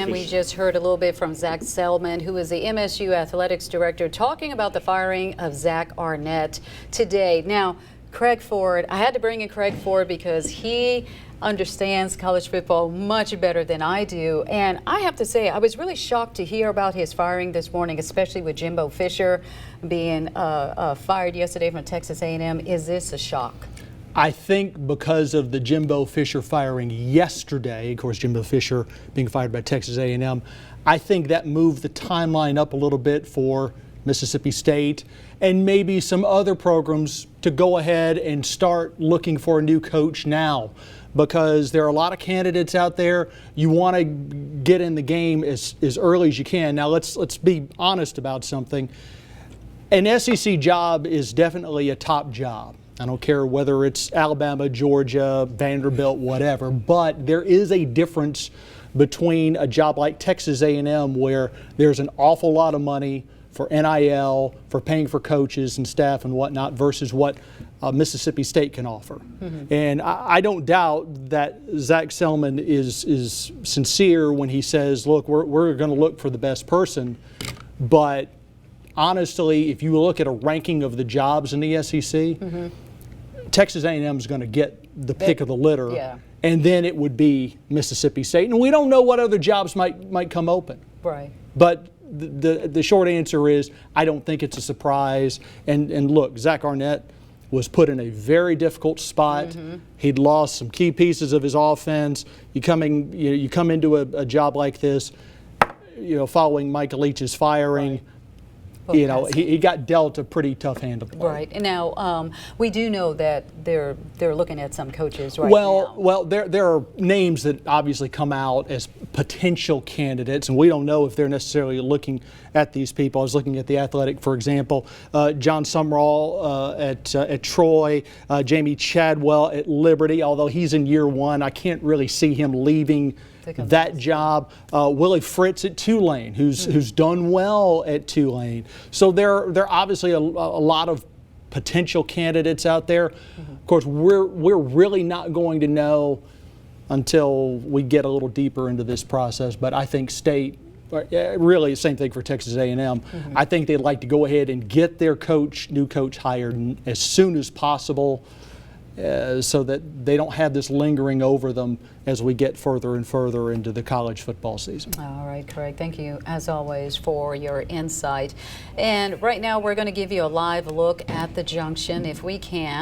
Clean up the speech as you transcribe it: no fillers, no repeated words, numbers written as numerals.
again, we just heard a little bit from Zach Selman, who is the MSU Athletics Director, talking about the firing of Zach Arnett today. Now, Craig Ford, I had to bring in Craig Ford because he understands college football much better than I do. And I have to say, I was really shocked to hear about his firing this morning, especially with Jimbo Fisher being fired yesterday from Texas A&M. Is this a shock? I think because of the Jimbo Fisher firing yesterday, of course, Jimbo Fisher being fired by Texas A&M, I think that moved the timeline up a little bit for Mississippi State and maybe some other programs to go ahead and start looking for a new coach now, because there are a lot of candidates out there. You want to get in the game as early as you can. Now let's be honest about something. An SEC job is definitely a top job. I don't care whether it's Alabama, Georgia, Vanderbilt, whatever, but there is a difference between a job like Texas A&M, where there's an awful lot of money for NIL, for paying for coaches and staff and whatnot, versus what Mississippi State can offer. Mm-hmm. And I don't doubt that Zach Selman is sincere when he says, look, we're going to look for the best person. But honestly, if you look at a ranking of the jobs in the SEC, mm-hmm. Texas A&M is going to get the pick of the litter, yeah. And then it would be Mississippi State. And we don't know what other jobs might come open. Right. But the short answer is I don't think it's a surprise. And look, Zach Arnett was put in a very difficult spot. Mm-hmm. He'd lost some key pieces of his offense. You come into a job like this, following Mike Leach's firing. Right. He got dealt a pretty tough hand to play. Right. And now we do know that they're looking at some coaches right now. Well, there are names that obviously come out as potential candidates, and we don't know if they're necessarily looking at these people. I was looking at The Athletic, for example. John Sumrall at Troy, Jamie Chadwell at Liberty. Although he's in year one, I can't really see him leaving that job. Willie Fritz at Tulane, who's done well at Tulane. So there are obviously a lot of potential candidates out there. Mm-hmm. Of course, we're really not going to know until we get a little deeper into this process. But I think State, really the same thing for Texas A&M. Mm-hmm. I think they'd like to go ahead and get their new coach hired as soon as possible, so that they don't have this lingering over them as we get further and further into the college football season. All right, Craig, thank you as always for your insight. And right now we're going to give you a live look at the Junction if we can.